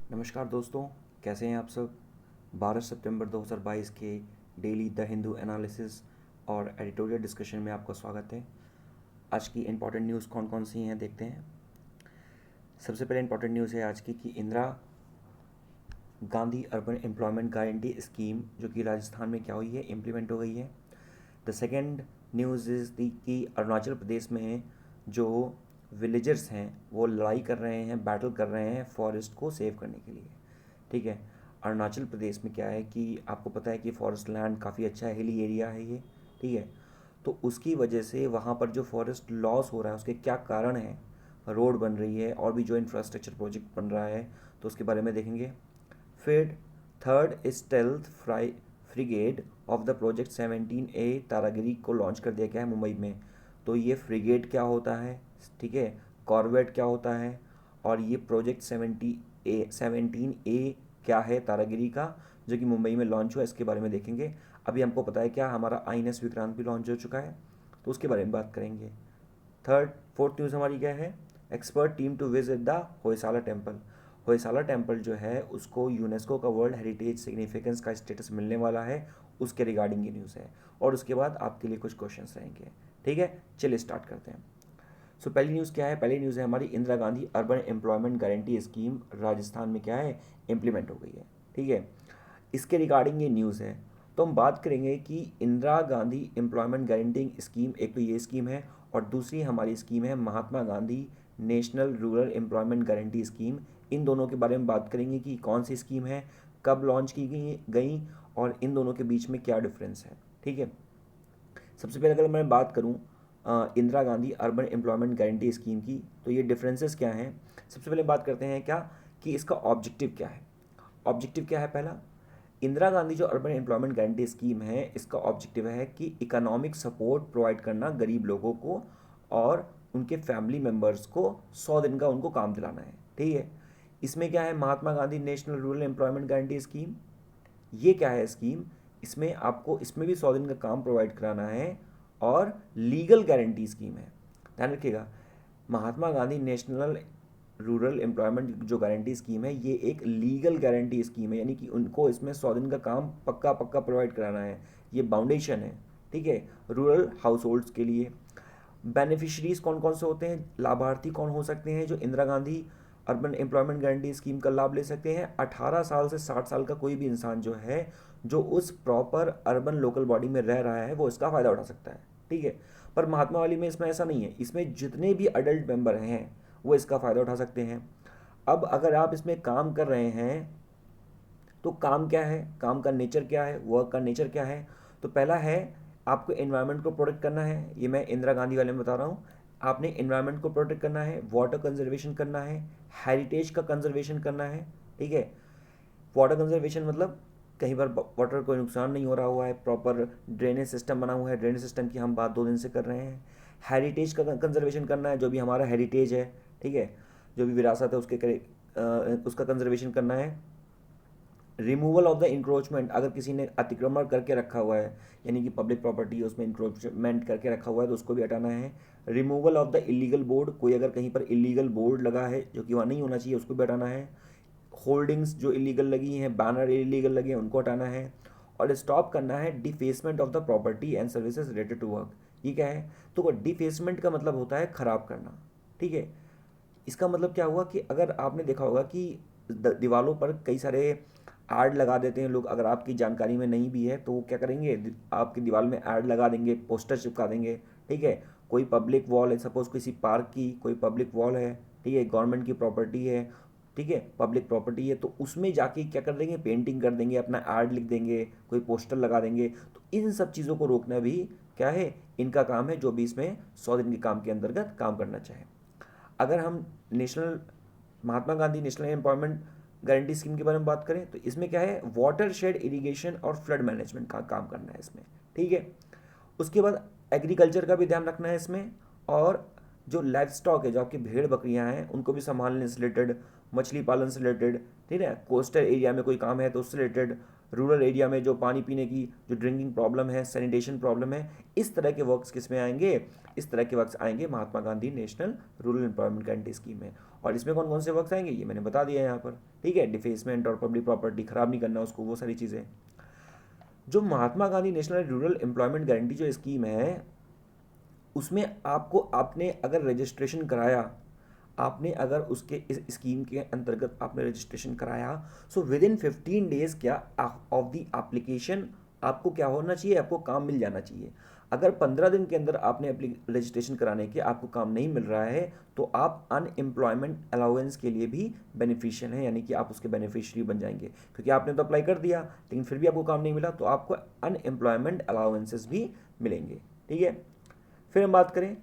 नमस्कार दोस्तों, कैसे हैं आप सब। 12 सितंबर 2022 के डेली द हिंदू एनालिसिस और एडिटोरियल डिस्कशन में आपका स्वागत है। आज की इम्पॉर्टेंट न्यूज़ कौन कौन सी हैं देखते हैं। सबसे पहले इम्पॉर्टेंट न्यूज़ है आज की कि Indira Gandhi urban employment guarantee scheme जो कि राजस्थान में क्या हुई है, इम्प्लीमेंट हो गई है। The second news is the कि अरुणाचल प्रदेश में जो विलेजर्स हैं वो लड़ाई कर रहे हैं, बैटल कर रहे हैं फॉरेस्ट को सेव करने के लिए। ठीक है, अरुणाचल प्रदेश में क्या है कि आपको पता है कि फॉरेस्ट लैंड काफ़ी अच्छा है, हिली एरिया है ये। ठीक है, तो उसकी वजह से वहाँ पर जो फॉरेस्ट लॉस हो रहा है उसके क्या कारण हैं, रोड बन रही है और भी जो इंफ्रास्ट्रक्चर प्रोजेक्ट बन रहा है तो उसके बारे में देखेंगे। फिर third stealth frigate of the project 17A Taragiri को लॉन्च कर दिया गया है मुंबई में। तो ये फ्रिगेड क्या होता है, ठीक है, कॉर्वेट क्या होता है, और ये प्रोजेक्ट 17A क्या है तारागिरी का, जो कि मुंबई में लॉन्च हुआ, इसके बारे में देखेंगे। अभी हमको पता है क्या, हमारा INS विक्रांत भी लॉन्च हो चुका है, तो उसके बारे में बात करेंगे। फोर्थ न्यूज़ हमारी क्या है, expert team to visit the Hoysala temple. Hoysala temple जो है उसको यूनेस्को का वर्ल्ड हेरिटेज सिग्निफिकेंस का स्टेटस मिलने वाला है, उसके रिगार्डिंग ये न्यूज़ है। और उसके बाद आपके लिए कुछ क्वेश्चंस रहेंगे। ठीक है, चलिए स्टार्ट करते हैं। पहली न्यूज़ क्या है, पहली न्यूज़ है हमारी Indira Gandhi urban employment guarantee scheme Rajasthan में क्या है, इम्प्लीमेंट हो गई है। ठीक है, इसके रिगार्डिंग ये न्यूज़ है। तो हम बात करेंगे कि Indira Gandhi employment guarantee scheme, एक तो ये स्कीम है और दूसरी हमारी स्कीम है Mahatma Gandhi national rural employment guarantee scheme. इन दोनों के बारे में बात करेंगे कि कौन सी स्कीम है, कब लॉन्च की गई और इन दोनों के बीच में क्या डिफरेंस है। ठीक है, सबसे पहले अगर मैं बात करूं Indira Gandhi urban employment guarantee scheme की, तो ये डिफरेंसेस क्या हैं। सबसे पहले बात करते हैं क्या कि इसका ऑब्जेक्टिव क्या है। ऑब्जेक्टिव क्या है, पहला, इंदिरा गांधी जो अर्बन एम्प्लॉयमेंट गारंटी स्कीम है इसका ऑब्जेक्टिव है कि इकोनॉमिक सपोर्ट प्रोवाइड करना गरीब लोगों को और उनके फैमिली मेम्बर्स को 100 दिन का उनको काम दिलाना है। ठीक है, इसमें क्या है, Mahatma Gandhi national rural employment guarantee scheme, ये क्या है स्कीम, इसमें आपको इसमें भी 100 दिन का काम प्रोवाइड कराना है और लीगल गारंटी स्कीम है। ध्यान रखिएगा, महात्मा गांधी नेशनल रूरल एम्प्लॉयमेंट जो गारंटी स्कीम है ये एक लीगल गारंटी स्कीम है, यानी कि उनको इसमें 100 दिन का काम पक्का पक्का प्रोवाइड कराना है, ये बाउंडेशन है। ठीक है, रूरल हाउस होल्ड्स के लिए। बेनिफिशरीज कौन कौन से होते हैं, लाभार्थी कौन हो सकते हैं जो Indira Gandhi urban employment guarantee scheme का लाभ ले सकते हैं, 18 साल से 60 साल का कोई भी इंसान जो है जो उस प्रॉपर अर्बन लोकल बॉडी में रह रहा है वो इसका फ़ायदा उठा सकता है। ठीक है, पर महात्मा वाली में इसमें ऐसा नहीं है, इसमें जितने भी अडल्ट मेंबर हैं वो इसका फ़ायदा उठा सकते हैं। अब अगर आप इसमें काम कर रहे हैं तो काम क्या है, काम का नेचर क्या है, वर्क का नेचर क्या है। तो पहला है आपको एनवायरनमेंट को प्रोटेक्ट करना है, ये मैं इंदिरा गांधी वाले में बता रहा हूँ। आपने एनवायरनमेंट को प्रोटेक्ट करना है, वाटर कंजर्वेशन करना है, हेरिटेज का कंजर्वेशन करना है। ठीक है, वाटर कंजर्वेशन मतलब कहीं पर वाटर कोई नुकसान नहीं हो रहा हुआ है, प्रॉपर ड्रेनेज सिस्टम बना हुआ है, ड्रेनेज सिस्टम की हम बात 2 दिन से कर रहे हैं। हेरिटेज का कंजर्वेशन करना है, जो भी हमारा हेरिटेज है, ठीक है, जो भी विरासत है उसका कंजर्वेशन करना है। रिमूवल ऑफ द इंक्रोचमेंट, अगर किसी ने अतिक्रमण करके रखा हुआ है यानी कि पब्लिक प्रॉपर्टी है उसमें इंक्रोचमेंट करके रखा हुआ है तो उसको भी हटाना है। Removal of the illegal board, कोई अगर कहीं पर इलीगल बोर्ड लगा है जो कि वहाँ नहीं होना चाहिए उसको भी हटाना है। होल्डिंग्स जो इलीगल लगी हैं, बैनर इलीगल लगे हैं उनको हटाना है। और स्टॉप करना है defacement of the property and services related to work. ये क्या है, तो डिफेसमेंट का मतलब होता है खराब करना। ठीक है, इसका मतलब क्या हुआ कि अगर आपने देखा होगा कि दीवारों पर कई सारे ऐड लगा देते हैं लोग, अगर आपकी जानकारी में नहीं भी है तो वो क्या करेंगे, आपकी दीवार में ऐड लगा देंगे, पोस्टर चिपका देंगे। ठीक है, कोई पब्लिक वॉल है, सपोज किसी पार्क की कोई पब्लिक वॉल है, ठीक है, गवर्नमेंट की प्रॉपर्टी है, ठीक है, पब्लिक प्रॉपर्टी है, तो उसमें जाके क्या कर देंगे, पेंटिंग कर देंगे, अपना ऐड लिख देंगे, कोई पोस्टर लगा देंगे। तो इन सब चीज़ों को रोकना भी क्या है, इनका काम है, जो भी इसमें 100 दिन के काम के अंतर्गत काम करना चाहे। अगर हम national Mahatma Gandhi national employment guarantee scheme के बारे में बात करें तो इसमें क्या है, वाटर शेड इरिगेशन और फ्लड मैनेजमेंट का काम करना है इसमें। ठीक है, उसके बाद एग्रीकल्चर का भी ध्यान रखना है इसमें, और जो लाइफ स्टॉक है, जो आपकी भेड़ बकरियां हैं उनको भी संभालने से रिलेटेड, मछली पालन से रिलेटेड, ठीक है, कोस्टल एरिया में कोई काम है तो उससे रिलेटेड, रूरल एरिया में जो पानी पीने की जो ड्रिंकिंग प्रॉब्लम है, सैनिटेशन प्रॉब्लम है, इस तरह के वर्क्स किस में आएंगे, इस तरह के वर्क्स आएंगे Mahatma Gandhi national rural employment guarantee scheme में। और इसमें कौन कौन से वर्क्स आएंगे ये मैंने बता दिया यहाँ पर, ठीक है। डिफेसमेंट और पब्लिक प्रॉपर्टी खराब नहीं करना उसको, वो सारी चीज़ें। जो Mahatma Gandhi national rural employment guarantee जो स्कीम है, उसमें आपको आपने अगर रजिस्ट्रेशन कराया, आपने अगर उसके इस स्कीम के अंतर्गत आपने रजिस्ट्रेशन कराया, सो विद इन 15 डेज क्या ऑफ द एप्लीकेशन आपको क्या होना चाहिए, आपको काम मिल जाना चाहिए। अगर 15 दिन के अंदर आपने रजिस्ट्रेशन कराने के आपको काम नहीं मिल रहा है, तो आप अनएम्प्लॉयमेंट अलाउंस के लिए भी बेनिफिशियल हैं, यानी कि आप उसके बेनिफिशियरी बन जाएंगे, क्योंकि आपने तो अप्लाई कर दिया लेकिन फिर भी आपको काम नहीं मिला, तो आपको अनएम्प्लॉयमेंट अलाउंसेस भी मिलेंगे, ठीक है। फिर हम बात करें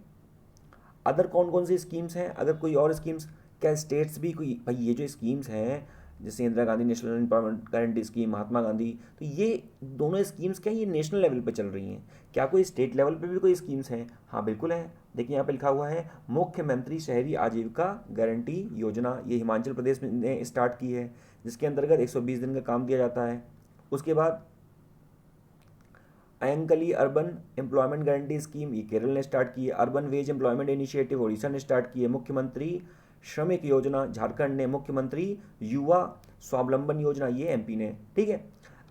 अदर कौन कौन सी स्कीम्स हैं, अगर कोई और स्कीम्स, क्या स्टेट्स भी कोई, भाई ये जो स्कीम्स हैं जैसे Indira Gandhi national employment guarantee scheme, Mahatma Gandhi, तो ये दोनों स्कीम्स क्या ये नेशनल लेवल पे चल रही हैं, क्या कोई स्टेट लेवल पे भी कोई स्कीम्स हैं? हाँ बिल्कुल है। देखिए यहाँ पे लिखा हुआ है मुख्यमंत्री शहरी आजीविका गारंटी योजना, ये हिमाचल प्रदेश ने स्टार्ट की है, जिसके अंतर्गत 120 दिन का काम दिया जाता है। उसके बाद अयंकली अर्बन एम्प्लॉयमेंट गारंटी स्कीम, ये केरल ने स्टार्ट की है। Urban veg employment initiative Orissa ने स्टार्ट की है। मुख्यमंत्री श्रमिक योजना झारखंड ने। मुख्यमंत्री युवा स्वावलंबन योजना ये एमपी ने, ठीक है।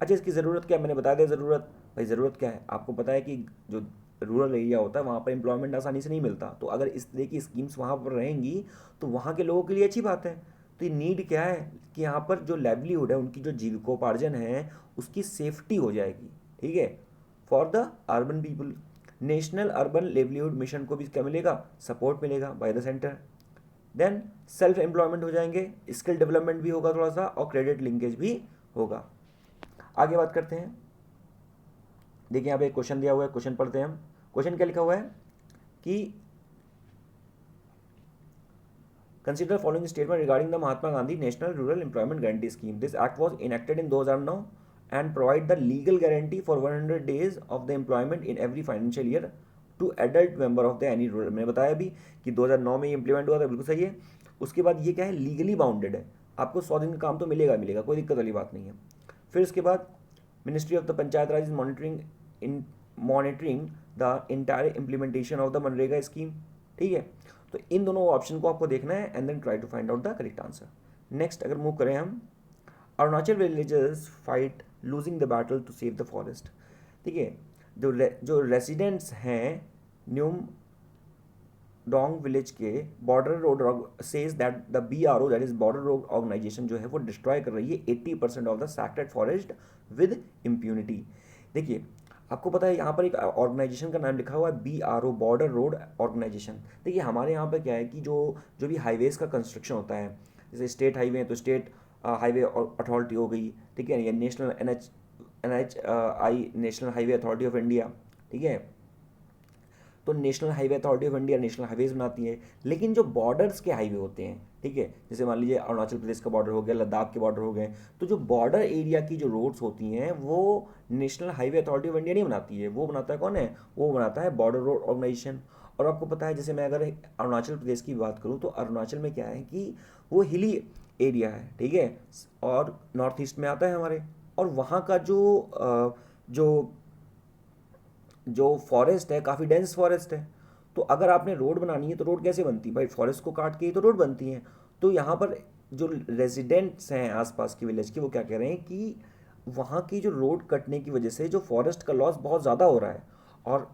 अच्छा इसकी ज़रूरत क्या है, मैंने बता दिया ज़रूरत। भाई ज़रूरत क्या है, आपको पता है कि जो रूरल एरिया होता है वहाँ पर एम्प्लॉयमेंट आसानी से नहीं मिलता, तो अगर इस तरह की स्कीम्स वहाँ पर रहेंगी तो वहाँ के लोगों के लिए अच्छी बात है। तो ये नीड क्या है कि यहाँ पर जो लाइवलीहुड है, उनकी जो जीविकोपार्जन है उसकी सेफ्टी हो जाएगी, ठीक है, for the urban people. National urban livelihood mission को भी क्या मिलेगा, सपोर्ट मिलेगा by the centre. Then self employment हो जाएंगे, स्किल डेवलपमेंट भी होगा थोड़ा सा, और क्रेडिट लिंकेज भी होगा। आगे बात करते हैं। देखिए यहाँ पे एक क्वेश्चन दिया हुआ है, क्वेश्चन पढ़ते हैं हम। क्वेश्चन क्या लिखा हुआ है कि consider following statement regarding the Mahatma Gandhi national rural employment guarantee scheme. This act was enacted in 2009 and provide the legal guarantee for 100 days of the employment in every financial year to adult member of the any rural। मैंने बताया भी कि 2009 में ये implement हुआ था, बिल्कुल सही है। उसके बाद ये क्या है, लीगली बाउंडेड है, आपको 100 दिन का काम तो मिलेगा मिलेगा, कोई दिक्कत वाली बात नहीं है। फिर उसके बाद ministry of the panchayat Raj is monitoring the entire implementation of the MNREGA scheme, ठीक है। तो इन दोनों ऑप्शन को आपको देखना है and then try to find out the correct answer. Next अगर मूव करें हम, Arunachal villagers fight losing the battle to save the forest. ठीक है, जो रेसिडेंट्स हैं न्यूम डोंग विलेज के border road says that the BRO that is border road organisation जो है वो डिस्ट्रॉय कर रही है 80% of the sacred forest with impunity. देखिए आपको पता है यहाँ पर एक ऑर्गेनाइजेशन का नाम लिखा हुआ है BRO, बॉर्डर रोड ऑर्गेनाइजेशन। देखिए हमारे यहाँ पर क्या है कि जो भी हाईवेज़ का कंस्ट्रक्शन होता है, जैसे स्टेट हाईवे है तो स्टेट हाईवे अथॉरिटी हो गई, ठीक है, या national NHAI national highway authority of India, ठीक है। तो national highway authority of India national highways बनाती है, लेकिन जो बॉर्डर्स के हाईवे होते हैं, ठीक है, जैसे मान लीजिए अरुणाचल प्रदेश का बॉर्डर हो गया, लद्दाख के बॉर्डर हो गए, तो जो बॉर्डर एरिया की जो रोड्स होती हैं वो national highway authority of India नहीं बनाती है, वो बनाता है कौन है, वो बनाता है बॉर्डर रोड ऑर्गेनाइजेशन। और आपको पता है जैसे मैं अगर अरुणाचल प्रदेश की बात करूँ तो अरुणाचल में क्या है कि वो हिली एरिया है, ठीक है, और नॉर्थ ईस्ट में आता है हमारे, और वहाँ का जो फॉरेस्ट है काफ़ी डेंस फॉरेस्ट है। तो अगर आपने रोड बनानी है तो रोड कैसे बनती है भाई, फॉरेस्ट को काट के ही तो रोड बनती है। तो यहाँ पर जो रेजिडेंट्स हैं आसपास की विलेज के, वो क्या कह रहे हैं कि वहाँ की जो रोड कटने की वजह से जो फॉरेस्ट का लॉस बहुत ज़्यादा हो रहा है, और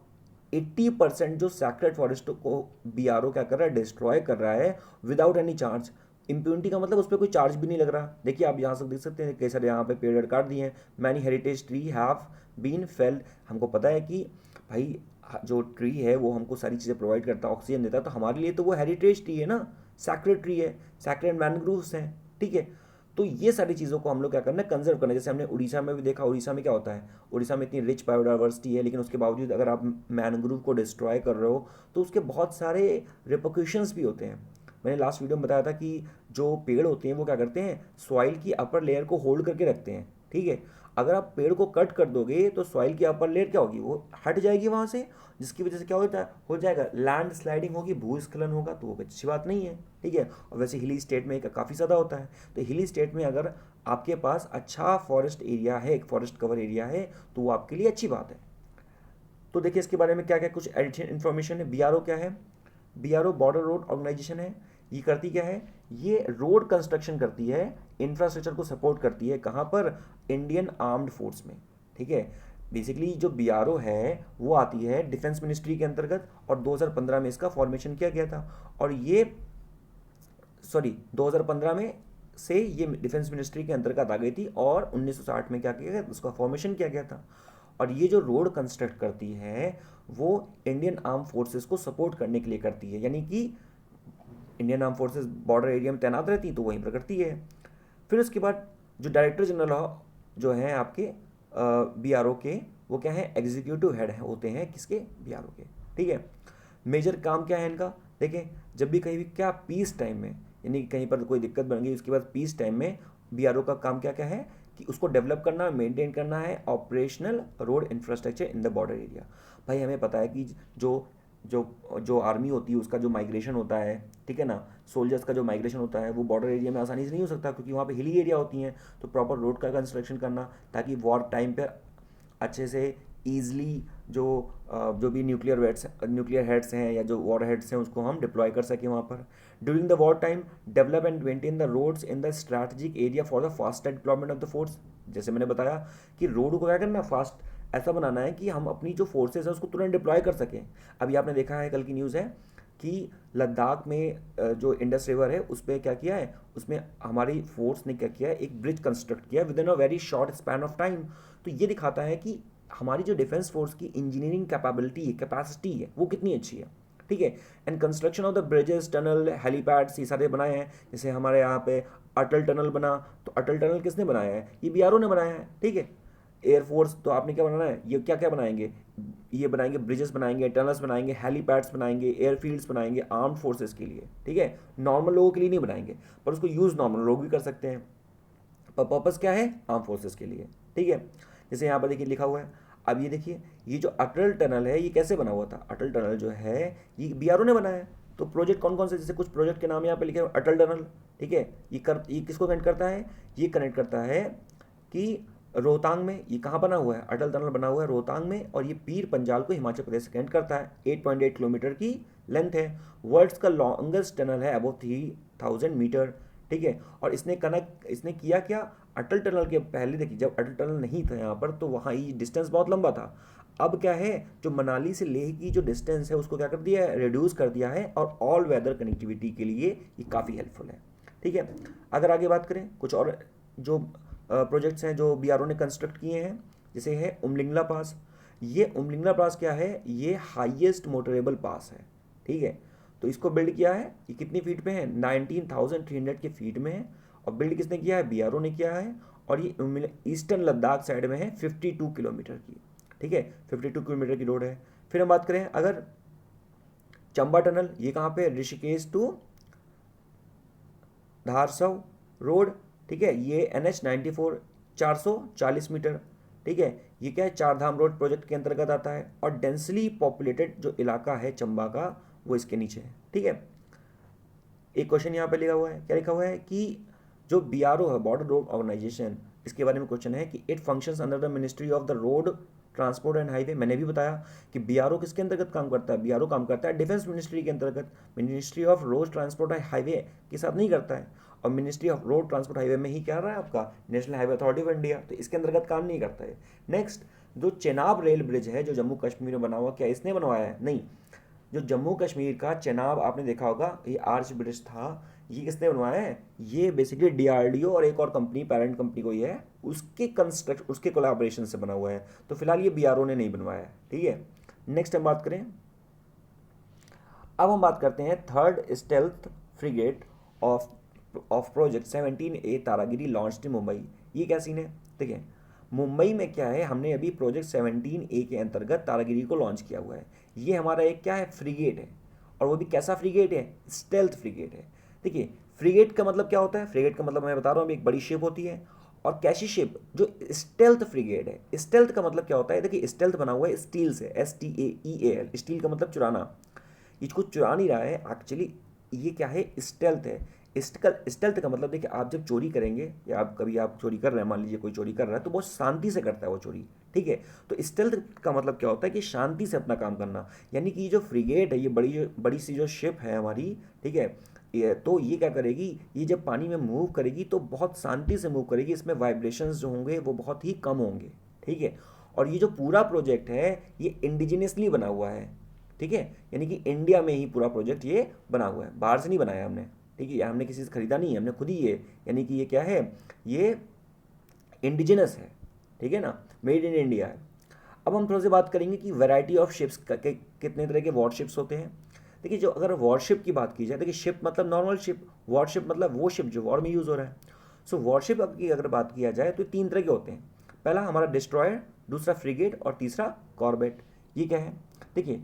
80% जो सैक्रेड फॉरेस्ट को BRO क्या कर रहा है, डिस्ट्रॉय कर रहा है विदाउट एनी चार्ज। इम्प्यूनिटी का मतलब उस पर कोई चार्ज भी नहीं लग रहा। देखिए आप यहाँ से देख सकते हैं कई सारे यहाँ पे पेड़ काट दिए हैं। Many heritage tree have been felled. हमको पता है कि भाई जो ट्री है वो हमको सारी चीज़ें प्रोवाइड करता है, ऑक्सीजन देता है, तो हमारे लिए तो वो हेरिटेज ट्री है ना, सैक्रेड ट्री है, सैक्रेड मैनग्रोव्स हैं, ठीक है। तो ये सारी चीज़ों को हम लोग क्या करना है, कंजर्व करना है। जैसे हमने उड़ीसा में भी देखा, उड़ीसा में क्या होता है, उड़ीसा में इतनी रिच बायोडाइवर्सिटी है, लेकिन उसके बावजूद अगर आप मैनग्रोव को डिस्ट्रॉय कर रहे हो तो उसके बहुत सारे रिपोर्केशंस भी होते हैं। मैंने लास्ट वीडियो में बताया था कि जो पेड़ होते हैं वो क्या करते हैं, सॉइल की अपर लेयर को होल्ड करके रखते हैं, ठीक है। अगर आप पेड़ को कट कर दोगे तो सॉइल की अपर लेयर क्या होगी, वो हट जाएगी वहाँ से, जिसकी वजह से क्या होता है, हो जाएगा लैंड स्लाइडिंग होगी, भूस्खलन होगा, तो वो अच्छी बात नहीं है, ठीक है। और वैसे हिली स्टेट में काफ़ी ज़्यादा होता है। तो हिली स्टेट में अगर आपके पास अच्छा फॉरेस्ट एरिया है, एक फॉरेस्ट कवर एरिया है, तो वो आपके लिए अच्छी बात है। तो देखिए इसके बारे में क्या क्या कुछ एडिशनल इन्फॉर्मेशन है। BRO क्या है, BRO बॉर्डर रोड ऑर्गेनाइजेशन है। ये करती क्या है, ये रोड कंस्ट्रक्शन करती है, इंफ्रास्ट्रक्चर को सपोर्ट करती है, कहाँ पर, इंडियन आर्म्ड फोर्स में, ठीक है। बेसिकली जो बीआरओ है वो आती है डिफेंस मिनिस्ट्री के अंतर्गत, और 2015 में इसका फॉर्मेशन किया गया था, और ये 2015 में से ये डिफेंस मिनिस्ट्री के अंतर्गत आ गई थी, और 1960 में क्या किया गया, उसका फॉर्मेशन किया गया था। और ये जो रोड कंस्ट्रक्ट करती है वो इंडियन आर्म फोर्सेस को सपोर्ट करने के लिए करती है, यानी कि Indian arm forces border area में तैनात रहती तो वहीं पर करती है। फिर उसके बाद जो डायरेक्टर जनरल जो हैं आपके बीआरओ के, वो क्या है, एग्जीक्यूटिव हेड है, होते हैं किसके, बीआरओ के, ठीक है। मेजर काम क्या है इनका, देखें, जब भी कहीं भी क्या पीस टाइम में, यानी कि कहीं पर कोई दिक्कत बन गई, उसके बाद पीस टाइम में बीआरओ का काम क्या क्या है कि उसको डेवलप करना, मेंटेन करना है operational road infrastructure in the border area. भाई हमें पता है कि जो जो जो आर्मी होती है उसका जो माइग्रेशन होता है, ठीक है ना, सोल्जर्स का जो माइग्रेशन होता है वो बॉर्डर एरिया में आसानी से नहीं हो सकता, क्योंकि वहाँ पे हिली एरिया होती हैं। तो प्रॉपर रोड का कंस्ट्रक्शन करना, ताकि वॉर टाइम पे अच्छे से ईजिली जो भी न्यूक्लियर हेड्स हैं या जो वॉर हेड्स हैं उसको हम डिप्लॉय कर सकें वहाँ पर। During the war time develop and maintain the roads in the strategic area for the fast deployment of the force. जैसे मैंने बताया कि रोड को क्या करना, फास्ट ऐसा बनाना है कि हम अपनी जो फोर्सेज है उसको तुरंत डिप्लॉय कर सकें। अभी आपने देखा है, कल की न्यूज़ है कि लद्दाख में जो इंडस रिवर है उस पर क्या किया है, उसमें हमारी फोर्स ने क्या किया है, एक ब्रिज कंस्ट्रक्ट किया with in a very short span of time. तो ये दिखाता है कि हमारी जो डिफेंस फोर्स की इंजीनियरिंग कैपेबिलिटी है, कैपेसिटी है, वो कितनी अच्छी है, ठीक है। And construction of the bridges, tunnel, helipads, ये सारे बनाए हैं। जैसे हमारे यहाँ पे अटल टनल बना, तो अटल टनल किसने बनाया है, ये बीआरओ ने बनाया है, ठीक है। एयरफोर्स, तो आपने क्या बनाना है, ये क्या क्या बनाएंगे, ये बनाएंगे, ब्रिजेस बनाएंगे, टनल्स बनाएंगे, हेलीपैड्स बनाएंगे, एयरफील्ड्स बनाएंगे आर्म्ड फोर्सेस के लिए, ठीक है। नॉर्मल लोगों के लिए नहीं बनाएंगे, पर उसको यूज़ नॉर्मल लोग भी कर सकते हैं, पर पर्पज़ क्या है, आर्म फोर्सेस के लिए, ठीक है। जैसे यहाँ पर देखिए लिखा हुआ है, अब ये देखिए, ये जो अटल टनल है ये कैसे बना हुआ था, अटल टनल जो है ये बीआरओ ने बनाया है। तो प्रोजेक्ट कौन कौन से, जैसे कुछ प्रोजेक्ट के नाम यहाँ पे लिखे हुए, अटल टनल, ठीक है। ये किसको कनेक्ट करता है, ये कनेक्ट करता है कि रोहतांग में, ये कहाँ बना हुआ है, अटल टनल बना हुआ है रोहतांग में, और ये पीर पंजाल को हिमाचल प्रदेश से कनेक्ट करता है। 8.8 किलोमीटर की लेंथ है, वर्ल्ड्स का लॉन्गेस्ट टनल है, अबव 3000 मीटर, ठीक है। और इसने किया क्या, अटल टनल के पहले देखिए जब अटल टनल नहीं था यहाँ पर, तो वहाँ ये डिस्टेंस बहुत लंबा था। अब क्या है, जो मनाली से लेह की जो डिस्टेंस है उसको क्या कर दिया है, रिड्यूस कर दिया है, और ऑल वेदर कनेक्टिविटी के लिए ये काफ़ी हेल्पफुल है, ठीक है। अगर आगे बात करें कुछ और जो प्रोजेक्ट्स हैं जो बीआरओ ने कंस्ट्रक्ट किए हैं, जैसे है उमलिंगला पास। ये उमलिंगला पास क्या है, ये हाईएस्ट मोटरेबल पास है, ठीक है। तो इसको बिल्ड किया है, ये कितनी फीट पे है, 19,300 के फीट में है, और बिल्ड किसने किया है, बीआरओ ने किया है। और ये ईस्टर्न लद्दाख साइड में है, 52 किलोमीटर की, ठीक है, 52 किलोमीटर की रोड है। फिर हम बात करें अगर चंबा टनल, ये कहाँ पे, ऋषिकेश टू धारसव रोड, ठीक है, ये NH-94 440 मीटर, ठीक है। ये क्या है, चार धाम रोड प्रोजेक्ट के अंतर्गत आता है, और डेंसली पॉपुलेटेड जो इलाका है चंबा का वो इसके नीचे है, ठीक है। एक क्वेश्चन यहाँ पे लिखा हुआ है, क्या लिखा हुआ है कि जो बीआरओ है, बॉर्डर रोड ऑर्गेनाइजेशन, इसके बारे में क्वेश्चन है कि it functions under the ministry of the road transport and highway. मैंने भी बताया कि बीआरओ किसके अंतर्गत काम करता है, बीआरओ काम करता है डिफेंस मिनिस्ट्री के अंतर्गत, ministry of road transport highway के साथ नहीं करता है। और ministry of road transport highway में ही क्या रहा है आपका, national highway authority of India, तो इसके अंतर्गत काम नहीं करता है। नेक्स्ट, जो चेनाब रेल ब्रिज है जो जम्मू कश्मीर में बना हुआ, क्या इसने बनवाया है, नहीं। जो जम्मू कश्मीर का चेनाब आपने देखा होगा, ये आर्च ब्रिज था, ये किसने बनवाया है, ये बेसिकली डीआरडीओ और एक और कंपनी, पैरेंट कंपनी कोई है, उसके कोलैबोरेशन से बना हुआ है। तो फिलहाल ये बीआरओ ने नहीं बनवाया है, ठीक है। नेक्स्ट हम बात करें, अब हम बात करते हैं third stealth frigate of project 17A Taragiri launched in Mumbai. ये क्या सीन है, देखिए मुंबई में क्या है, हमने अभी प्रोजेक्ट 17A के अंतर्गत तारागिरी को लॉन्च किया हुआ है। ये हमारा एक क्या है, फ्रिगेट है, और वो भी कैसा फ्रिगेट है, स्टेल्थ फ्रिगेट है। देखिए फ्रिगेट का मतलब क्या होता है, फ्रिगेट का मतलब मैं बता रहा हूँ, एक बड़ी शिप होती है, और कैसी शिप, जो स्टेल्थ फ्रिगेट है। स्टेल्थ का मतलब क्या होता है, देखिए स्टेल्थ बना हुआ है स्टील से, STAEAL, स्टील का मतलब चुराना, इसको चुरा नहीं रहा है एक्चुअली, ये क्या है, स्टेल्थ है। स्टेल्थ का मतलब देखिए, आप जब चोरी करेंगे, या आप कभी आप चोरी कर रहे हैं, मान लीजिए कोई चोरी कर रहा है, तो बहुत शांति से करता है वो चोरी, ठीक है। तो स्टेल्थ का मतलब क्या होता है कि शांति से अपना काम करना, यानी कि ये जो फ्रिगेट है, ये बड़ी सी जो शिप है हमारी, ठीक है, तो ये क्या करेगी, ये जब पानी में मूव करेगी तो बहुत शांति से मूव करेगी, इसमें वाइब्रेशंस जो होंगे वो बहुत ही कम होंगे, ठीक है। और ये जो पूरा प्रोजेक्ट है ये इंडिजिनियसली बना हुआ है, ठीक है, यानी कि इंडिया में ही पूरा प्रोजेक्ट ये बना हुआ है, बाहर से नहीं बनाया हमने, ठीक है, ये हमने किसी से खरीदा नहीं है, हमने खुद ही ये, यानी कि ये क्या है, ये इंडिजिनस है, ठीक है ना, मेड इन इंडिया है। अब हम थोड़ा सी बात करेंगे कि वैरायटी ऑफ शिप्स कितने तरह के वॉरशिप्स होते हैं। देखिए जो अगर वॉरशिप की बात की जाए, देखिए शिप मतलब नॉर्मल शिप, वॉरशिप मतलब वो शिप जो वॉर में यूज़ हो रहा है। सो वॉरशिप की अगर बात किया जाए तो तीन तरह के होते हैं। पहला हमारा डिस्ट्रॉयर, दूसरा फ्रिगेट और तीसरा कॉर्बेट। ये क्या है, देखिए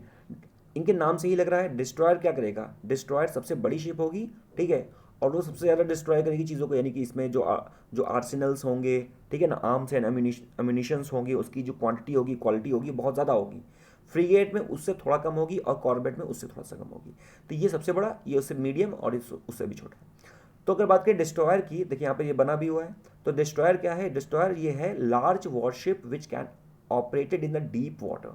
इनके नाम से ही लग रहा है। डिस्ट्रॉयर क्या करेगा, डिस्ट्रॉयर सबसे बड़ी शिप होगी, ठीक है, और वो सबसे ज़्यादा डिस्ट्रॉय करेगी चीज़ों को, यानी कि इसमें जो आर्सेनल्स होंगे, ठीक है ना, आर्म्स एंड अम्यूनिशंस होंगे, उसकी जो क्वांटिटी होगी, क्वालिटी होगी, बहुत ज़्यादा होगी। फ्रीगेट में उससे थोड़ा कम होगी और कॉर्बेट में उससे थोड़ा सा कम होगी। तो ये सबसे बड़ा, ये उससे मीडियम और उससे भी छोटा। तो अगर बात करें डिस्ट्रॉयर की, देखिए यहाँ पे ये बना भी हुआ है। तो डिस्ट्रॉयर क्या है, डिस्ट्रॉयर ये है large worship which can operated in the deep water.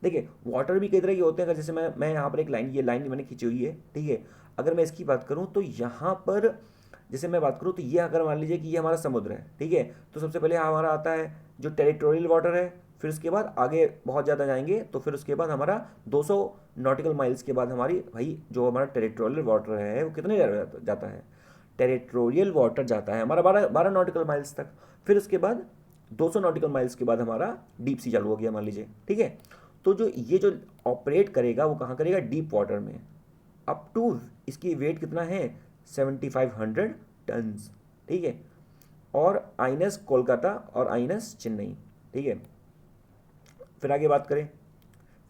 देखिए वाटर भी कई तरह के होते हैं, अगर जैसे मैं यहाँ पर एक लाइन, ये लाइन मैंने खींची हुई है, ठीक है। अगर मैं इसकी बात करूँ तो यहाँ पर जैसे मैं बात करूँ तो ये अगर मान लीजिए कि ये हमारा समुद्र है, ठीक है, तो सबसे पहले हमारा आता है जो टेरिटोरियल वाटर है, फिर उसके बाद आगे बहुत ज़्यादा जाएंगे तो फिर उसके बाद हमारा 200 नॉटिकल माइल्स के बाद हमारी भाई जो हमारा टेरिटोरियल वाटर है वो कितने जाता है, टेरिटोरियल वाटर जाता है हमारा 12 नॉटिकल माइल्स तक। फिर उसके बाद 200 नॉटिकल माइल्स के बाद हमारा डीप सी चालू हो गया मान लीजिए, ठीक है। तो जो ये जो ऑपरेट करेगा वो कहाँ करेगा, डीप वाटर में। अप टू इसकी वेट कितना है, 7500 टन्स, ठीक है। और आईएनएस कोलकाता और आईएनएस चेन्नई, ठीक है। फिर आगे बात करें,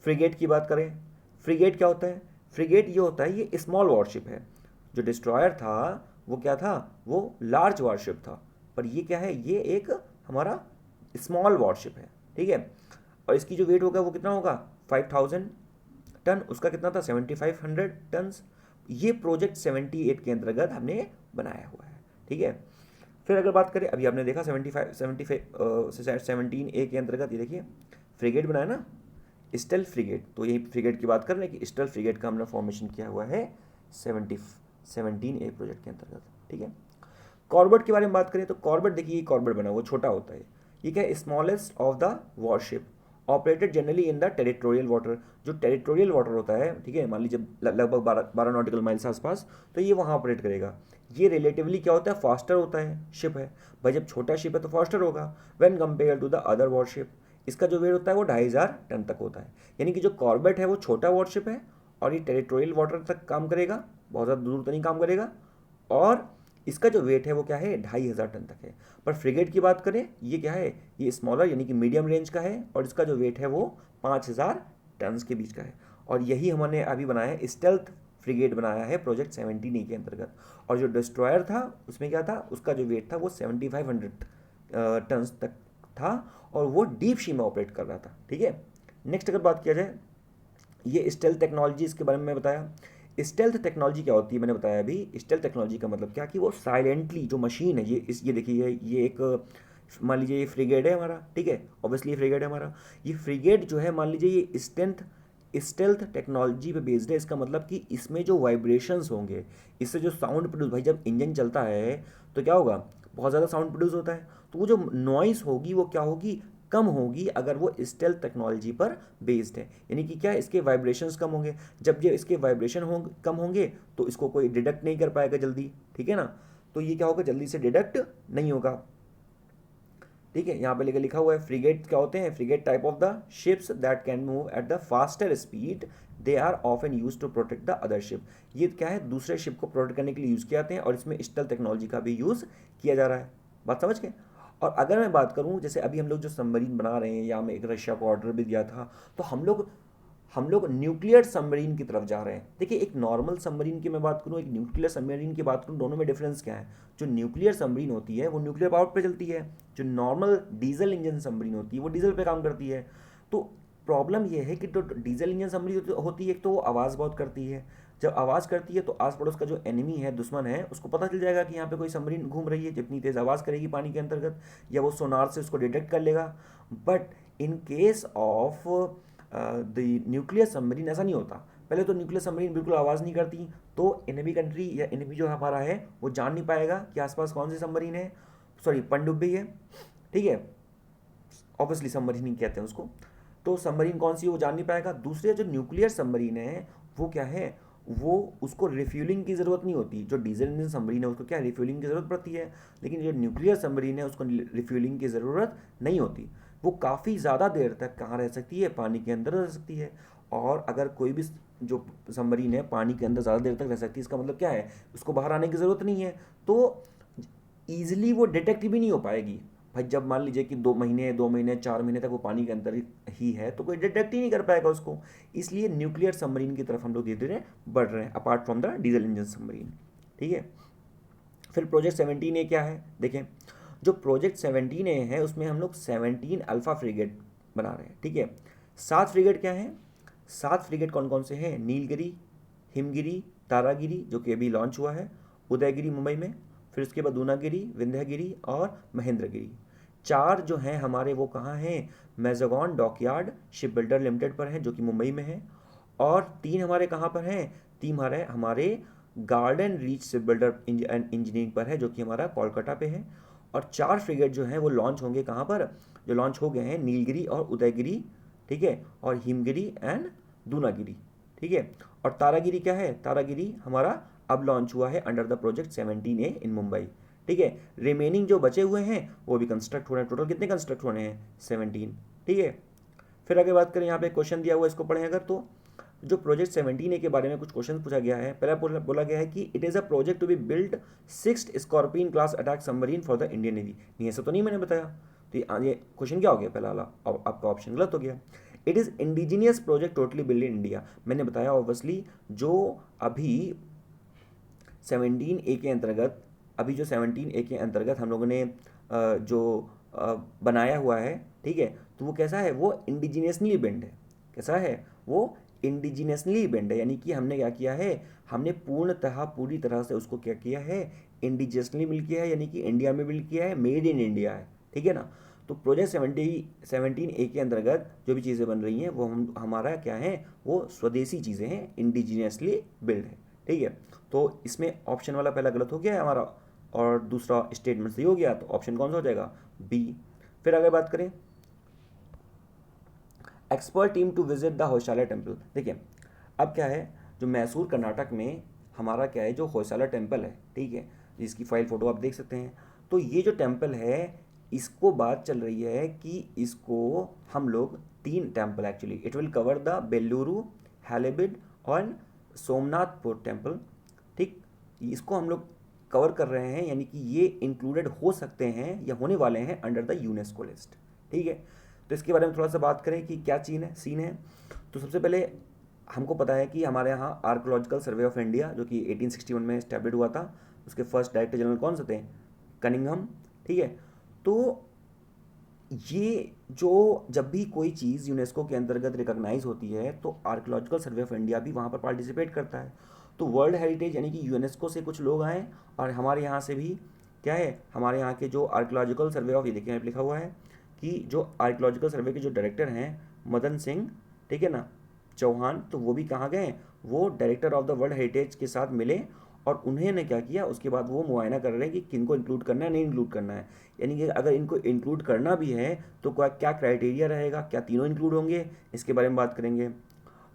फ्रिगेट की बात करें। फ्रिगेट क्या होता है, फ्रिगेट ये होता है, ये स्मॉल वॉरशिप है। जो डिस्ट्रॉयर था वो क्या था, वो लार्ज वॉरशिप था, पर ये क्या है, ये एक हमारा स्मॉल वॉरशिप है, ठीक है। और इसकी जो वेट होगा वो कितना होगा, 5000 टन, उसका कितना था 7500 टन्स। ये प्रोजेक्ट 78 के अंतर्गत हमने बनाया हुआ है, ठीक है। फिर अगर बात करें, अभी आपने देखा 17A के अंतर्गत ये देखिए फ्रिगेट बनाया ना, स्टेल्थ फ्रिगेट। तो यही फ्रिगेट की बात कर रहे हैं कि स्टेल्थ फ्रिगेट का हमने फॉर्मेशन किया हुआ है 17A प्रोजेक्ट के अंतर्गत, ठीक है। कॉर्बेट के बारे में बात करें तो कॉर्बेट देखिए, ये कॉर्बेट बना हुआ छोटा होता है, ये क्या है, smallest of the worship, operated generally in the territorial water. जो टेरिटोरियल वाटर होता है, ठीक है, मान लीजिए लगभग 12 नॉटिकल माइल्स आसपास, तो ये वहाँ ऑपरेट करेगा। ये रिलेटिवली क्या होता है, फास्टर होता है, शिप है भाई, जब छोटा शिप है तो फास्टर होगा when compare to the other warship. इसका जो वेट होता है वो 2500 टन तक होता है, यानी कि जो कॉर्बेट है वो छोटा वॉरशिप है और ये टेरिटोरियल वाटर तक काम करेगा, बहुत ज़्यादा दूर तो नहीं काम करेगा, और इसका जो वेट है वो क्या है, 2500 टन तक है। पर फ्रिगेट की बात करें, ये क्या है, ये स्मॉलर यानी कि मीडियम रेंज का है और इसका जो वेट है वो 5000 टन के बीच का है। और यही हमने अभी बनाया है, स्टेल्थ फ्रिगेट बनाया है प्रोजेक्ट 17A के अंतर्गत। और जो डिस्ट्रॉयर था उसमें क्या था, उसका जो वेट था वो 7500 टन तक था और वो डीप सी में ऑपरेट कर रहा था, ठीक है। नेक्स्ट अगर बात किया जाए, ये स्टेल्थ टेक्नोलॉजी, इसके बारे में मैं बताया। स्टेल्थ टेक्नोलॉजी क्या होती है, मैंने बताया अभी। स्टेल्थ टेक्नोलॉजी का मतलब क्या कि वो साइलेंटली जो मशीन है, ये देखिए, ये एक मान लीजिए ये फ्रिगेट है हमारा, ठीक है, ऑब्वियसली ये फ्रिगेट है हमारा। ये फ्रिगेट जो है मान लीजिए ये स्टेल्थ टेक्नोलॉजी पे बेस्ड है। इसका मतलब कि इसमें जो वाइब्रेशंस होंगे, इससे जो साउंड प्रोड्यूस, भाई जब इंजन चलता है तो क्या होगा, बहुत ज़्यादा साउंड प्रोड्यूस होता है, तो वो जो नॉइस होगी वो क्या होगी, कम होगी अगर वो स्टेल्थ टेक्नोलॉजी पर बेस्ड है। यानी कि क्या, इसके वाइब्रेशंस कम होंगे। जब ये इसके वाइब्रेशन कम होंगे तो इसको कोई डिटेक्ट नहीं कर पाएगा जल्दी, ठीक है ना। तो ये क्या होगा, जल्दी से डिटेक्ट नहीं होगा, ठीक है। यहाँ पे लेकर लिखा हुआ है फ्रिगेट क्या होते हैं, frigate type of the ships that can move at the faster speed, they are often use to protect the other ship. ये क्या है, दूसरे शिप को प्रोटेक्ट करने के लिए यूज़ किए जाते हैं और इसमें स्टेल्थ टेक्नोलॉजी का भी यूज़ किया जा रहा है। बात समझ गए। और अगर मैं बात करूँ, जैसे अभी हम लोग जो सबमरीन बना रहे हैं, या हमें एक रशिया को ऑर्डर भी दिया था, तो हम लोग न्यूक्लियर सबमरीन की तरफ जा रहे हैं। देखिए एक नॉर्मल सबमरीन की मैं बात करूँ, एक न्यूक्लियर सबमरीन की बात करूँ, दोनों में डिफरेंस क्या है। जो न्यूक्लियर सबमरीन होती है वो न्यूक्लियर पावर पे चलती है, जो नॉर्मल डीजल इंजन सबमरीन होती है वो डीजल पे काम करती है। तो प्रॉब्लम यह है कि जो डीजल इंजन सबमरीन होती है, एक तो वो आवाज़ बहुत करती है। जब आवाज़ करती है तो आस पड़ोस का जो एनिमी है, दुश्मन है, उसको पता चल जाएगा कि यहाँ पे कोई सबमरीन घूम रही है, जितनी तेज़ आवाज़ करेगी पानी के अंतर्गत, या वो सोनार से उसको डिटेक्ट कर लेगा। But in case of the nuclear submarine ऐसा नहीं होता। पहले तो न्यूक्लियर सबमरीन बिल्कुल आवाज़ नहीं करती, तो एनिमी कंट्री या एनिमी जो हमारा है वो जान नहीं पाएगा कि आसपास कौन सी सबमरीन है, सॉरी पनडुब्बी है, ठीक है, ऑब्वियसली सबमरीन ही कहते हैं उसको। तो सबमरीन कौन सी है वो जान नहीं पाएगा। दूसरे जो न्यूक्लियर सबमरीन है वो क्या है, वो उसको रिफ्यूलिंग की ज़रूरत नहीं होती। जो डीजल इंजन सबमरीन है उसको क्या रिफ्यूलिंग की ज़रूरत पड़ती है, लेकिन जो न्यूक्लियर सबमरीन है उसको रिफ्यूलिंग की ज़रूरत नहीं होती। वो काफ़ी ज़्यादा देर तक कहाँ रह सकती है, पानी के अंदर रह सकती है। और अगर कोई भी जो सबमरीन है पानी के अंदर ज़्यादा देर तक रह सकती है, इसका मतलब क्या है, उसको बाहर आने की ज़रूरत नहीं है, तो ईजिली वो डिटेक्ट भी नहीं हो पाएगी। भाई जब मान लीजिए कि 2 महीने 4 महीने तक वो पानी के अंदर ही है तो कोई डिटेक्ट ही नहीं कर पाएगा उसको। इसलिए न्यूक्लियर सबमरीन की तरफ हम लोग धीरे धीरे बढ़ रहे हैं, apart from the diesel engine submarine. ठीक है, फिर प्रोजेक्ट 17A क्या है, देखें जो प्रोजेक्ट 17A है उसमें हम लोग 17 अल्फा फ्रिगेट बना रहे हैं। ठीक है, 7 फ्रिगेट क्या है, 7 फ्रिगेट कौन कौन से हैं, नीलगिरी, हिमगिरी, तारागिरी जो कि अभी लॉन्च हुआ है, उदयगिरी मुंबई में, फिर उसके बाद दूनागिरी, विंध्यगिरी और महेंद्रगिरी। 4 जो हैं हमारे वो कहाँ हैं, Mazagon dockyard ship builder limited पर हैं जो कि मुंबई में है। और 3 हमारे कहाँ पर हैं, 3 हमारे garden reach ship builder and engineering पर है जो कि हमारा कोलकाता पे है। और 4 फ्रिगेट जो हैं वो लॉन्च होंगे कहाँ पर, जो लॉन्च हो गए हैं नीलगिरी और उदयगिरी, ठीक है, और हिमगिरी एंड दूनागिरी। ठीक है, और तारागिरी क्या है, तारागिरी हमारा अब लॉन्च हुआ है अंडर द प्रोजेक्ट 17A इन मुंबई। ठीक है, रिमेनिंग जो बचे हुए हैं वो भी कंस्ट्रक्ट हो रहे हैं। टोटल कितने कंस्ट्रक्ट होने हैं, 17। ठीक है, फिर आगे बात करें, यहाँ पे क्वेश्चन दिया हुआ है, इसको पढ़ें अगर तो जो प्रोजेक्ट 17A के बारे में कुछ क्वेश्चन पूछा गया है। पहला बोला गया है कि it is a project to be build 6th scorpion class attack submarine for the Indian navy. नहीं ऐसा तो नहीं मैंने बताया, तो ये क्वेश्चन क्या हो गया, पहला वाला आपका ऑप्शन गलत हो गया। It is indigenous project totally build in India, मैंने बताया ऑब्वियसली जो अभी 17A के अंतर्गत, अभी जो 17A के अंतर्गत हम लोगों ने जो बनाया हुआ है, ठीक है, तो वो कैसा है, वो इंडिजीनियसली बिल्ड है। कैसा है वो, इंडिजीनियसली बिल्ड है, यानी कि हमने क्या किया है, हमने पूरी तरह से उसको क्या किया है, इंडिजिनियसली बिल्ड किया है, यानी कि इंडिया में बिल्ड किया है, मेड इन इंडिया है। ठीक है ना, तो प्रोजेक्ट 17A के अंतर्गत जो भी चीज़ें बन रही हैं वो हमारा क्या है, वो स्वदेशी चीज़ें हैं, इंडिजीनियसली बिल्ड है। ठीक है, तो इसमें ऑप्शन वाला पहला गलत हो गया है हमारा, और दूसरा स्टेटमेंट सही हो गया, तो ऑप्शन कौन सा हो जाएगा, बी। फिर आगे बात करें, expert team to visit the Hoysala temple. देखिए अब क्या है, जो मैसूर कर्नाटक में हमारा क्या है, जो होयसाला टेम्पल है, ठीक है, जिसकी फाइल फोटो आप देख सकते हैं। तो ये जो टेम्पल है इसको बात चल रही है कि इसको हम लोग 3 temple actually it will cover the Beluru, Halebid और सोमनाथपुर टेम्पल। ठीक, इसको हम लोग कवर कर रहे हैं, यानी कि ये इंक्लूडेड हो सकते हैं या होने वाले हैं अंडर द यूनेस्को लिस्ट। ठीक है, तो इसके बारे में थोड़ा सा बात करें कि क्या सीन है। तो सबसे पहले हमको पता है कि हमारे यहाँ आर्कोलॉजिकल सर्वे ऑफ इंडिया जो कि 1861 में स्टैब्लिश हुआ था, उसके फर्स्ट डायरेक्टर जनरल कौन से थे, कनिंघम। ठीक है, तो ये जो जब भी कोई चीज़ यूनेस्को के अंतर्गत रिकॉग्नाइज होती है तो आर्कोलॉजिकल सर्वे ऑफ इंडिया भी वहाँ पर पार्टिसिपेट करता है। तो वर्ल्ड हेरिटेज यानी कि यूनेस्को से कुछ लोग आए और हमारे यहाँ से भी क्या है, हमारे यहाँ के जो आर्कोलॉजिकल सर्वे ऑफ, ये देखिए यहाँ पे लिखा हुआ है कि जो आर्कोलॉजिकल सर्वे के जो डायरेक्टर हैं मदन सिंह, ठीक है ना, चौहान, तो वो भी कहाँ गए, वो director of the world heritage के साथ मिले और उन्होंने क्या किया, उसके बाद वो मुआयना कर रहे हैं कि किनको इंक्लूड करना है, नहीं इंक्लूड करना है। यानी कि अगर इनको इंक्लूड करना भी है तो क्या क्राइटेरिया रहेगा, क्या तीनों इंक्लूड होंगे, इसके बारे में बात करेंगे।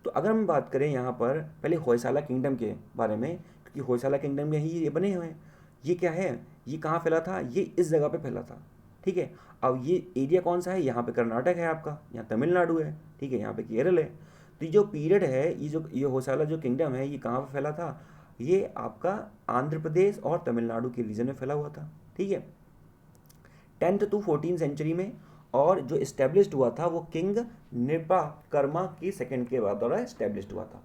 तो अगर हम बात करें यहाँ पर पहले होयसाला किंगडम के बारे में, क्योंकि होयसाला किंगडम में ही ये बने हुए हैं। ये क्या है, ये कहाँ फैला था, ये इस जगह पे फैला था। ठीक है, अब ये एरिया कौन सा है, यहाँ पे कर्नाटक है आपका, यहाँ तमिलनाडु है, ठीक है, यहाँ पे केरल है। तो ये जो पीरियड है, ये होयसाला जो किंगडम है, ये कहाँ पर फैला था, ये आपका आंध्र प्रदेश और तमिलनाडु के रीजन में फैला हुआ था। ठीक है, 10th to 14th सेंचुरी में, और जो इस्टेब्लिश्ड हुआ था वो किंग नृपकर्मा की सेकंड के बाद द्वारा इस्टेब्लिश्ड हुआ था।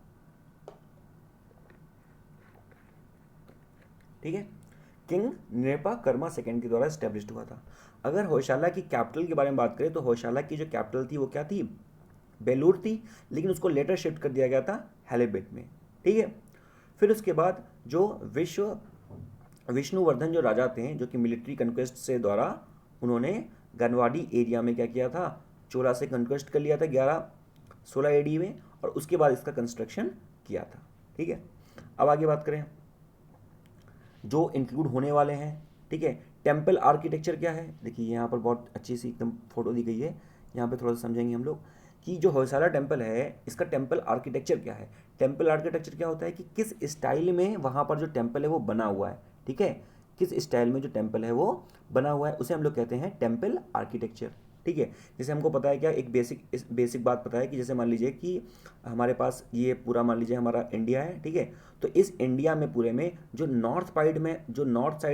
ठीक है, किंग नृपकर्मा सेकंड के द्वारा इस्टेब्लिश्ड हुआ था। अगर होयसाला की कैपिटल के बारे में बात करें तो होयसाला की जो कैपिटल थी वो क्या थी, बेलूर थी, लेकिन उसको लेटर शिफ्ट कर दिया गया था हैलेबिट में। ठीक है, फिर उसके बाद जो विष्णुवर्धन जो राजा थे, जो कि मिलिट्री कन्क्वेस्ट से द्वारा उन्होंने गनवाड़ी एरिया में क्या किया था, चोला से कन्क्वेस्ट कर लिया था 1116 AD में, और उसके बाद इसका कंस्ट्रक्शन किया था। ठीक है, अब आगे बात करें जो इंक्लूड होने वाले हैं। ठीक है, टेम्पल आर्किटेक्चर क्या है, देखिए यहाँ पर बहुत अच्छी सी एकदम फोटो दी गई है, यहाँ पे थोड़ा सा समझेंगे हम लोग कि जो होयसाला टेम्पल है इसका टेम्पल आर्किटेक्चर क्या है। टेम्पल आर्किटेक्चर क्या होता है कि किस स्टाइल में वहाँ पर जो टेम्पल है वो बना हुआ है। ठीक है, किस स्टाइल में जो टेम्पल है वो बना हुआ है उसे हम लोग कहते हैं टेम्पल आर्किटेक्चर। ठीक है, जैसे हमको पता है क्या, एक बेसिक बात पता है कि जैसे मान लीजिए कि हमारे पास ये पूरा मान लीजिए हमारा इंडिया है। ठीक है, तो इस इंडिया में पूरे में जो नॉर्थ साइड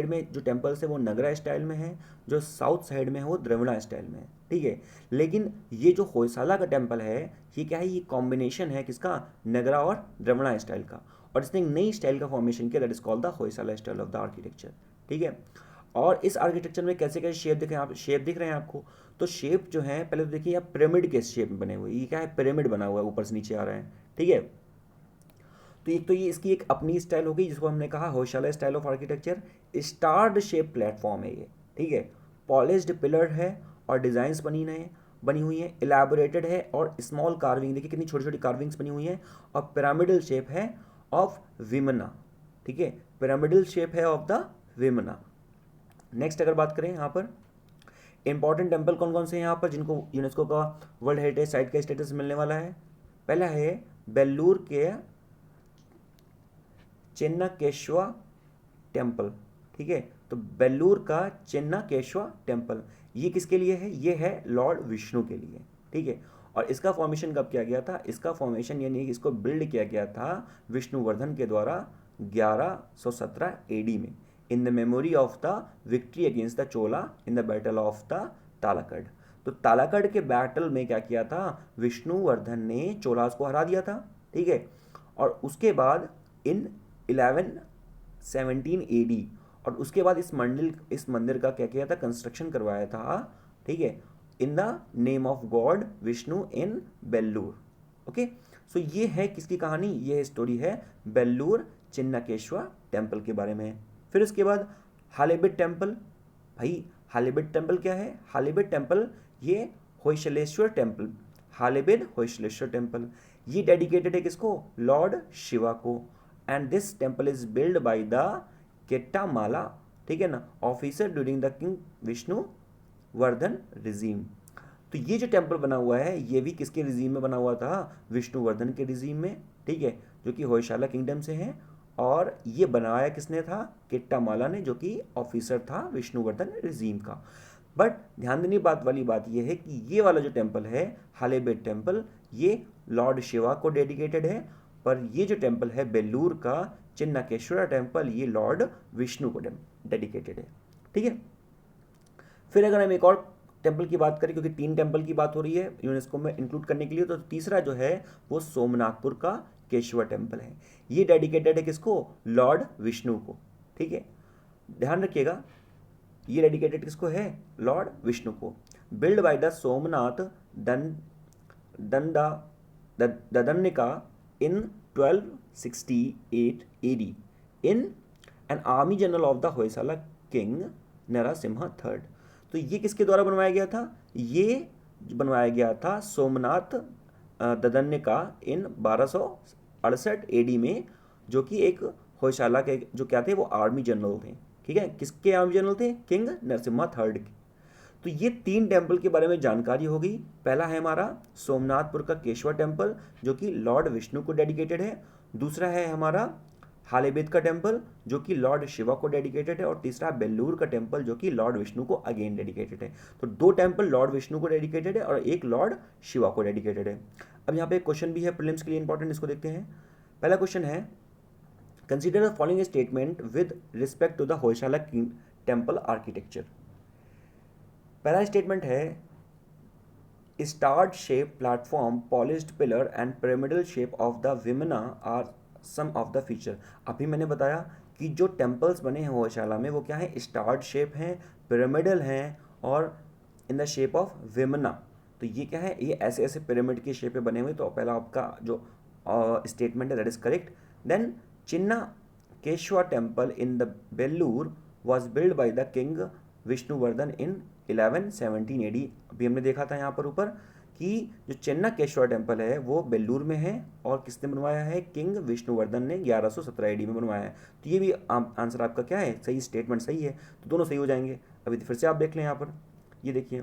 में जो टेम्पल्स है वो नगरा स्टाइल में है, जो साउथ साइड में है वो द्रविड़ा स्टाइल में है। ठीक है, लेकिन ये जो होयसाला का टेम्पल है ये क्या है, ये कॉम्बिनेशन है किसका, नगरा और द्रविड़ा स्टाइल का, और इसने एक नई स्टाइल का फॉर्मेशन किया, that is called the Hoysala style of the architecture. ठीक है, और इस आर्किटेक्चर में कैसे कैसे शेप दिख रहे हैं, आप शेप दिख रहे हैं आपको, तो शेप जो है पहले तो देखिए आप पिरामिड के शेप में बने हुए, ये क्या है, पिरामिड बना हुआ है, ऊपर से नीचे आ रहे हैं। ठीक है, तो एक तो ये इसकी एक अपनी स्टाइल हो गई जिसको हमने कहा Hoysala style of architecture. Starred shape platform है ये। ठीक है, पॉलिश्ड पिलर है और डिजाइंस बनी हुई हैं, इलेबोरेटेड है और स्मॉल कार्विंग, देखिए कितनी छोटी छोटी कार्विंग्स बनी हुई हैं, और पिरामिडल शेप है ऑफ विमना। ठीक है, पिरामिडल शेप है ऑफ द विमना। नेक्स्ट अगर बात करें यहाँ पर इंपॉर्टेंट टेम्पल कौन कौन से हैं यहाँ पर जिनको यूनेस्को का वर्ल्ड हेरिटेज साइट का स्टेटस मिलने वाला है। पहला है बेल्लूर के चिन्नकेश्वा टेम्पल। ठीक है, तो बेल्लूर का चिन्नकेश्वा टेम्पल ये किसके लिए है, ये है लॉर्ड विष्णु के लिए। ठीक है, और इसका फॉर्मेशन कब किया गया था, इसका फॉर्मेशन यानी इसको बिल्ड किया गया था विष्णुवर्धन के द्वारा 1117 एडी में, in the memory of the victory against the Chola in the battle of the Talakad. तो तालाकड के बैटल में क्या किया था, विष्णुवर्धन ने चोलास को हरा दिया था। ठीक है, और उसके बाद इन 1117 एडी, और उसके बाद इस मंदिर का क्या किया था, कंस्ट्रक्शन करवाया था। ठीक है, in the name of God Vishnu in Belur. Okay, so ये है किसकी कहानी, ये स्टोरी है बेल्लूर चिन्नकेश्वा टेम्पल के बारे में। फिर उसके बाद हालेबिड टेम्पल। भाई हालेबिड टेम्पल क्या है, हालेबिड टेम्पल ये होयसलेश्वर टेम्पल, हालेबिड होयसलेश्वर टेम्पल, ये डेडिकेटेड है किसको, लॉर्ड शिवा को, and this temple is build by the Kettamala, ठीक है ना, officer during the king Vishnuvardhan regime. तो ये जो टेम्पल बना हुआ है ये भी किसके रिजीम में बना हुआ था, विष्णुवर्धन के रिजीम में। ठीक है, जो कि होयसाला किंगडम से हैं, और ये बनाया किसने था, केट्टामाला ने, जो कि ऑफिसर था विष्णुवर्धन रिजीम का। बट ध्यान देने बात वाली बात ये है कि ये वाला जो टेम्पल है हालेबिड टेम्पल ये लॉर्ड शिवा को डेडिकेटेड है, पर ये जो टेम्पल है बेल्लूर का चिन्नकेश्वरा टेम्पल ये लॉर्ड विष्णु को डेडिकेटेड है। ठीक है, फिर अगर हम एक और टेम्पल की बात करें, क्योंकि 3 टेम्पल की बात हो रही है यूनेस्को में इंक्लूड करने के लिए, तो तीसरा जो है वो सोमनाथपुर का केशवर टेम्पल है। ये डेडिकेटेड है किसको, लॉर्ड विष्णु को। ठीक है, ध्यान रखिएगा ये डेडिकेटेड किसको है, लॉर्ड विष्णु को। Build by the Somnath Dandanayaka in 1268 AD in an army general of the Hoysala king Narasimha third. तो ये किसके द्वारा बनवाया गया था, ये बनवाया गया था सोमनाथ ददन्निका इन 1268 एडी में, जो कि एक होयसाला के जो क्या थे वो आर्मी जनरल थे। ठीक है, किसके आर्मी जनरल थे, किंग नरसिम्हा थर्ड के। तो ये 3 टेम्पल के बारे में जानकारी हो गई। पहला है हमारा सोमनाथपुर का केशवा टेम्पल जो कि लॉर्ड विष्णु को डेडिकेटेड है, दूसरा है हमारा हालेबिद का टेम्पल जो कि लॉर्ड शिवा को डेडिकेटेड है, और तीसरा बेल्लूर का टेम्पल जो कि लॉर्ड विष्णु को अगेन डेडिकेटेड है। तो 2 टेम्पल लॉर्ड विष्णु को डेडिकेटेड है और एक लॉर्ड शिवा को डेडिकेटेड है। अब यहाँ पे एक क्वेश्चन भी है प्रीलिम्स के लिए इंपॉर्टेंट, इसको देखते हैं। पहला क्वेश्चन है consider the following statement with respect to the Hoysala temple architecture. पहला स्टेटमेंट है starred shape platform polished pillar and pyramidal shape of the vimana are some of the feature. अभी मैंने बताया कि जो टेम्पल्स बने हैं होयसाला में वो क्या है, स्टार्ड शेप हैं, पिरामिडल हैं और इन द शेप ऑफ विमना। तो ये क्या है, ये ऐसे ऐसे पिरामिड के शेप में बने हुए। तो पहला आपका जो स्टेटमेंट है that is correct. Then Chennakeshava temple in the Belur was build by the king Vishnuvardhan in 1117 AD. अभी हमने देखा था यहाँ पर ऊपर कि जो चेन्नाकेश्वर टेम्पल है वो बेल्लूर में है और किसने बनवाया है, किंग विष्णुवर्धन ने 1117 AD में बनवाया है। तो ये भी आंसर आपका क्या है, सही स्टेटमेंट सही है, तो दोनों सही हो जाएंगे। अभी फिर से आप देख लें यहाँ पर, ये देखिए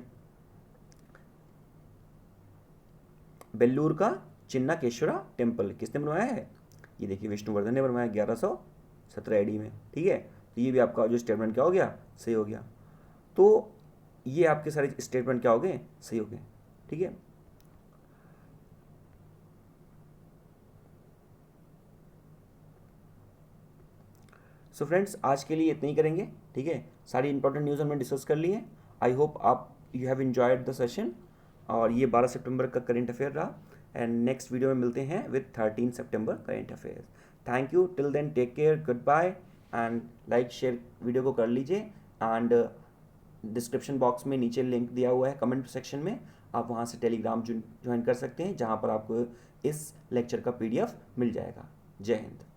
बेल्लूर का चिन्नाकेश्वरा टेम्पल किसने बनवाया है, ये देखिए विष्णुवर्धन ने बनवाया 1117 AD में। ठीक है, तो ये भी आपका जो स्टेटमेंट क्या हो गया, सही हो गया। तो ये आपके सारे स्टेटमेंट क्या हो गए, सही हो गए। ठीक है, सो फ्रेंड्स आज के लिए इतना ही करेंगे। ठीक है, सारी इंपॉर्टेंट न्यूज़ हमने डिस्कस कर ली है। आई होप आप you have enjoyed the session. और ये 12 सितंबर का करेंट अफेयर रहा, एंड नेक्स्ट वीडियो में मिलते हैं विद 13 सितंबर current affair. Thank you, till then take care, good bye, and like share video को कर लीजिए। एंड डिस्क्रिप्शन बॉक्स में नीचे लिंक दिया हुआ है कमेंट सेक्शन में, आप वहाँ से टेलीग्राम ज्वाइन कर सकते हैं, जहाँ पर आपको इस लेक्चर का PDF मिल जाएगा। जय हिंद।